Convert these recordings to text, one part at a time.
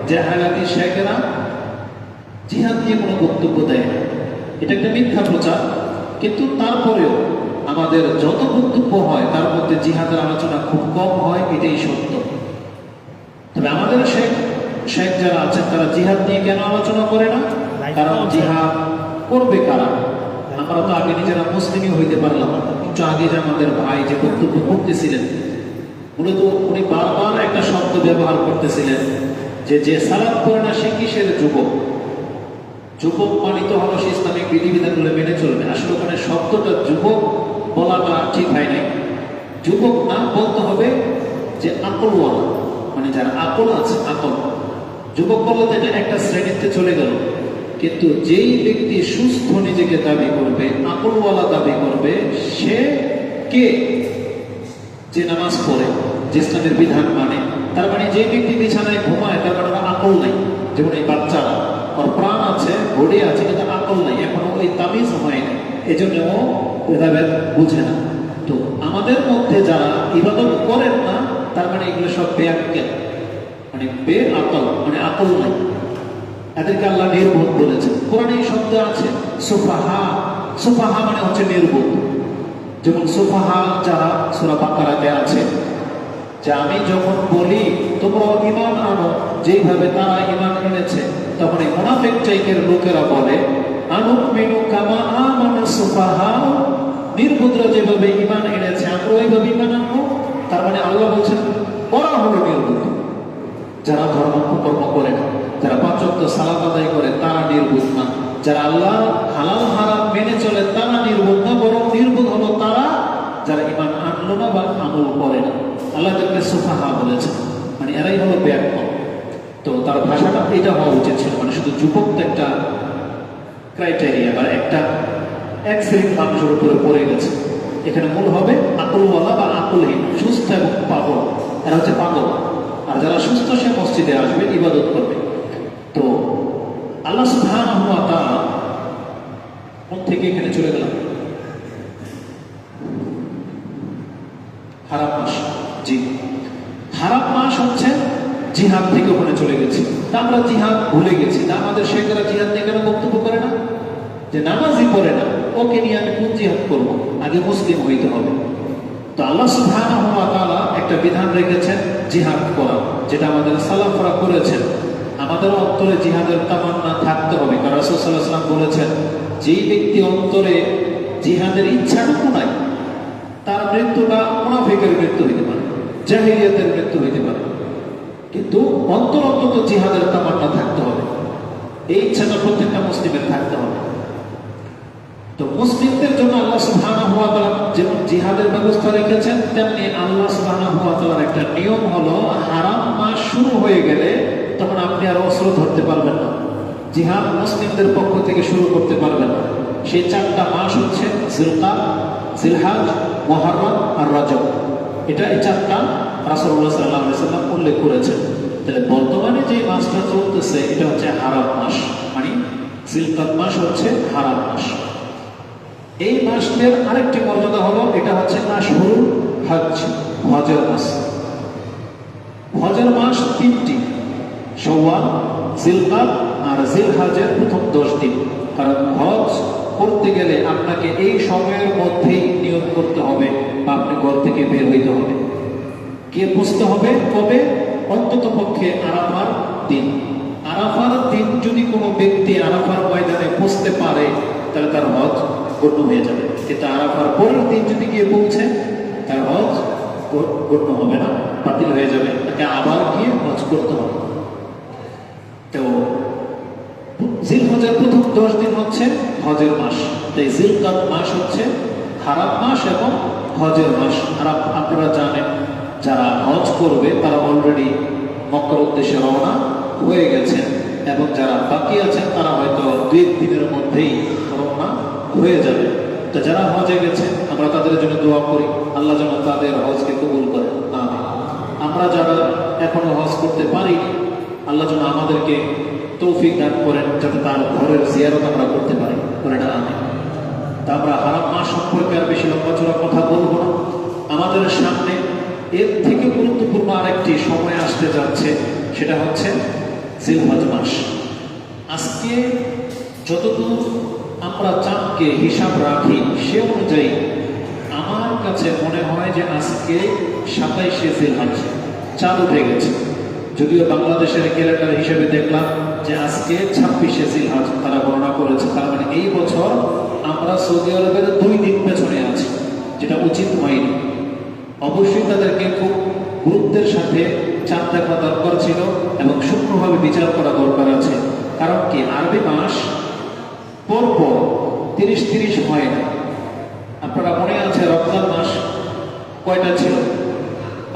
যে আহলাদি শেখেরা জিহাদ নিয়ে কোনো বক্তব্য দেয় না, এটা একটা মিথ্যা প্রচার। কিন্তু তারপরেও আমাদের যত বক্তব্য হয় তার মধ্যে জিহাদের আলোচনা খুব কম হয়, এটাই সত্য। তবে আমাদের শেখ যারা আছেন তারা জিহাদ নিয়ে কেন আলোচনা করে না? কারণ জিহাদ করবে কারা? আমরা তো আগে নিজেরা মুসলিমই হইতে পারলাম না। একটু আগে যে আমাদের ভাই যে বক্তব্য করতেছিলেন, মূলত উনি বারবার একটা শব্দ ব্যবহার করতেছিলেন যে সালাত করে না সে কিসের যুবক? যুবক মানিত হলো সে ইসলামিক বিধিবিধানগুলো মেনে চলবে। আসলে ওখানে শব্দটা যুবক বলাটা ঠিক হয় নাই। যুবক না, বলতে হবে যে আকলওয়ালা, মানে যার আকল আছে, আকল। যুবক বললে তো এটা একটা শ্রেণীতে চলে গেল। কিন্তু যেই ব্যক্তি সুস্থ নিজেকে দাবি করবে, আকলওয়ালা দাবি করবে, সে কে? যে নামাজ পড়ে, যে ইসলামের বিধান মানে। তার মানে যে ব্যক্তি বিছানায় ঘুমায় তার মানে আকল নাই। যেমন এই বাচ্চারা, ওর প্রাণ আছে, বডি আছে, কিন্তু আকল নাই, এখনো ওই তামিজ হয়নি, এই জন্য ও ভেদাভেদ বুঝে না। তো আমাদের মধ্যে যারা ইবাদত করেন না, তার মানে এগুলো সব বেআক্কেল, মানে বেআকল, মানে আকল নাই। এদেরকে আল্লাহ নির্বোধ বলেছেন। কোরআনে এই শব্দ আছে সুফাহা। সুফাহা মানে হচ্ছে নির্বোধ। যেমন সুফাহা যারা সূরা বাকারাতে আছে, যে আমি যখন বলি তোমরা ঈমান আনো যেইভাবে তারা ঈমান এনেছে, তখন এই মুনাফিক টাইপের লোকেরা বলে আনুমিনু কামা আমানা সুফাহা, নির্বোধরা যেভাবে ঈমান এনেছে আমরা ওইভাবে ঈমান আনবো। তার মানে আল্লাহ বলছেন ওরা হলো নির্বোধ। যারা ধর্মকর্ম করে না, যারা পাঁচ ওয়াক্ত সালাত আদায় করে তারা নির্বোধ না। যারা আল্লাহ হালাল হারাম মেনে চলে তারা নির্বোধ না, বরং নির্বোধ হলো তারা যারা ঈমান আনলো না বা আমল করে না। আল্লাহ তাকে সুফাহা বলেছেন, মানে এরাই হলো বেআক্কেল। তো তার ভাষাটা এটা হওয়া উচিত ছিল, মানে শুধু যুবক তো একটা ক্রাইটেরিয়া বা একটা এক শ্রেণীর মানুষের উপরে পড়ে গেছে। এখানে মূল হবে আকলওয়ালা বা আকলহীন, সুস্থ এবং পাগল। এরা হচ্ছে পাগল। আর যারা সুস্থ সে মসজিদে আসবে, ইবাদত করবে। তো আল্লাহ সুবহানাহু ওয়া তাআলা কোন থেকে এখানে চলে গেলাম? হারাম মাস। জি, হারাম মাস হচ্ছে জিহাদ থেকে ওখানে চলে গেছে। তা আমরা জিহাদ ভুলে গেছি। তা আমাদের শেখেরা জিহাদ নিয়ে কেন বক্তব্য করে না? যে নামাজই পড়ে না, ওকে নিয়ে আমি কোন জিহাদ করবো? আগে মুসলিম হইতে হবে। তো আল্লাহ সুবহানাহু ওয়া তাআলা একটা বিধান রেখেছেন জিহাদ করা, যেটা আমাদের সালাফরা করেছেন। আমাদের অন্তরে জিহাদের তামান্না থাকতে হবে। কারণ রাসূল সাল্লাল্লাহু আলাইহি ওয়াসাল্লাম বলেছেন, যেই ব্যক্তি অন্তরে জিহাদের ইচ্ছাটুকু নাই, তার মৃত্যুটা মুনাফিকের মৃত্যু হইতে পারে, জাহিলিয়াতের মৃত্যু হইতে পারে। কিন্তু অন্তর অন্তত জিহাদের তামান্না থাকতে হবে। এই ইচ্ছাটা প্রত্যেকটা মুসলিমের থাকতে হবে। তো মুসলিমদের জন্য আল্লাহ সুবহানাহু ওয়া তাআলা যেমন জিহাদের ব্যবস্থা রেখেছেন, তেমনি আল্লাহ সুবহানাহু ওয়া তাআলার একটা নিয়ম হলো হারাম মাস শুরু হয়ে গেলে তখন আপনি আর অস্ত্র ধরতে পারবেন না। জিহাদ মুসলিমদের পক্ষ থেকে শুরু করতে পারবেন না। সেই চারটা মাস হচ্ছে জিলকাদ, জিলহজ, মুহররম আর রজব। এটা এই চারটা রাসূলুল্লাহ সাল্লাল্লাহু আলাইহি ওয়াসাল্লাম উল্লেখ করেছেন। তাহলে বর্তমানে যে মাসটা চলতেছে এটা হচ্ছে হারাম মাস, মানে জিলকাদ মাস হচ্ছে হারাম মাস। এই মাসের আরেকটি মর্যাদা হলো এটা হচ্ছে আশহুরুল হজ, হজের মাস। হজের মাস তিনটি, শাওয়াল, জিলকাদ আর জিলহজের প্রথম 10 দিন। কারণ হজ করতে গেলে আপনাকে এই সময়ের মধ্যেই নিয়ত করতে হবে বা আপনি ঘর থেকে বের হইতে হবে। কে বুঝতে হবে কবে? অন্তত পক্ষে আরাফার দিন। আরাফার দিন যদি কোনো ব্যক্তি আরাফার ময়দানে পৌঁছতে পারে তাহলে তার হজ গণ্য হয়ে যাবে। কিন্তু আরাফার পরের দিন যদি গিয়ে পৌঁছে তার হজ গণ্য হবে না, বাতিল হয়ে যাবে। তাকে আবার গিয়ে হজ করতে হবে। তো জিলহজের প্রথম 10 দিন হচ্ছে হজের মাস। তাই জিলকাদ মাস হচ্ছে হারাম মাস এবং হজের মাস। আর আপনারা জানেন যারা হজ করবে তারা অলরেডি মক্কার উদ্দেশ্যে রওনা হয়ে গেছেন, এবং যারা বাকি আছেন তারা হয়তো 2 দিনের মধ্যেই রওনা হয়ে যাবে। তো যারা হজে গেছে আমরা তাদের জন্য দোয়া করি, আল্লাহ যেন তাদের হজকে কবুল করে। আমরা যারা এখনো হজ করতে পারিনি, আল্লাহ যেন আমাদেরকে তৌফিক দান করেন যাতে তার ঘরের জিয়ারত আমরা করতে পারি। এটা আমি। তা আমরা হারাম মাস সম্পর্কে আর বেশি লম্বা-চড়া কথা বলবো না। আমাদের সামনে এর থেকে গুরুত্বপূর্ণ আরেকটি সময় আসতে যাচ্ছে, সেটা হচ্ছে জিলহজ মাস। আজকে যতদূর আমরা চাঁদকে হিসাব রাখি সে অনুযায়ী আমার কাছে মনে হয় যে আজকে 27শে জিলহজ, চাঁদ উঠে গেছে। যদিও বাংলাদেশের ক্যালেন্ডার হিসেবে দেখলাম যে আজকে 26শে জিলহজ তারা গণনা করেছে। তার মানে এই বছর আমরা সৌদি আরবের 2 দিন পেছনে আছি, যেটা উচিত হয়নি। অবশ্যই তাদেরকে খুব গুরুত্বের সাথে চাঁদ দেখা দরকার ছিল এবং সূক্ষ্মভাবে বিচার করা দরকার আছে। কারণ কি, আরবি মাস পরপর 30 হয় না। আপনারা মনে আছে রমজান মাস কয়টা ছিল?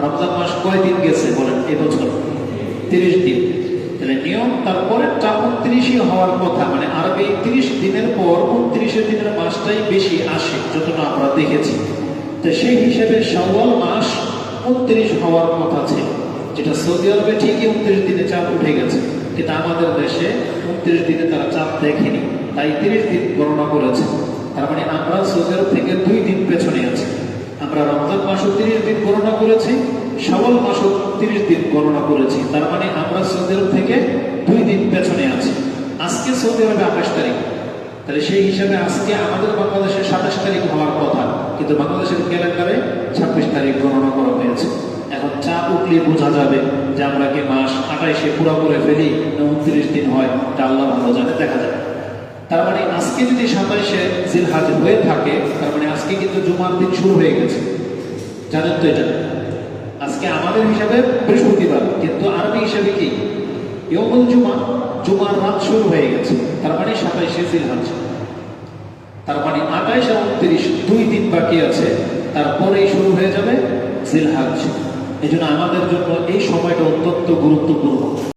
রমজান মাস কয় দিন গেছে বলেন এবছর? 30 দিন। তাহলে নিয়ম তারপরে 29 হওয়ার কথা, মানে আরবি 30 দিনের পর 29 দিনের মাসটাই বেশি আসে যতটা আমরা দেখেছি। তো সেই হিসেবে শাওয়াল মাস 29 হওয়ার কথা ছিল, যেটা সৌদি আরবে ঠিকই 29 দিনে চাঁদ উঠে গেছে, কিন্তু আমাদের দেশে 29 দিনে তারা চাঁদ দেখেনি, তাই 30 দিন গণনা করেছে। তার মানে আমরা সৌদি আরব থেকে 2 দিন পেছনে আছি। আমরা রমজান মাসও 30 দিন গণনা করেছি, শাওয়াল মাসও 30 দিন গণনা করেছি। তার মানে আমরা সৌদি আরব থেকে 2 দিন পেছনে আছি। আজকে সৌদি আরবে 28 তারিখ, তাহলে সেই হিসাবে আজকে আমাদের বাংলাদেশে 27 তারিখ হওয়ার কথা, কিন্তু বাংলাদেশের ক্যালেন্ডারে 26 তারিখ গণনা করা হয়েছে। এখন চাপ উঠলে বোঝা যাবে যে আমরা কি মাস 28-এ পুরো করে ফেলি না 29 দিন হয়, তা আল্লাহ ভালো জানে, দেখা যাবে। তার মানে আজকে যদি 27শে জিলহজ হয়ে থাকে, তার মানে আজকে কিন্তু জুমার দিন শুরু হয়ে গেছে, জানেন তো এটা? আজকে আমাদের হিসাবে বৃহস্পতিবার, কিন্তু আরবি হিসাবে কি ইয়মুল জুমা, জুমার রাত শুরু হয়ে গেছে। তার মানে 27শে জিলহজ। তার মানে 28 আর 29 2 দিন বাকি আছে, তারপরেই শুরু হয়ে যাবে জিলহজ। এই জন্য আমাদের জন্য এই সময়টা অত্যন্ত গুরুত্বপূর্ণ।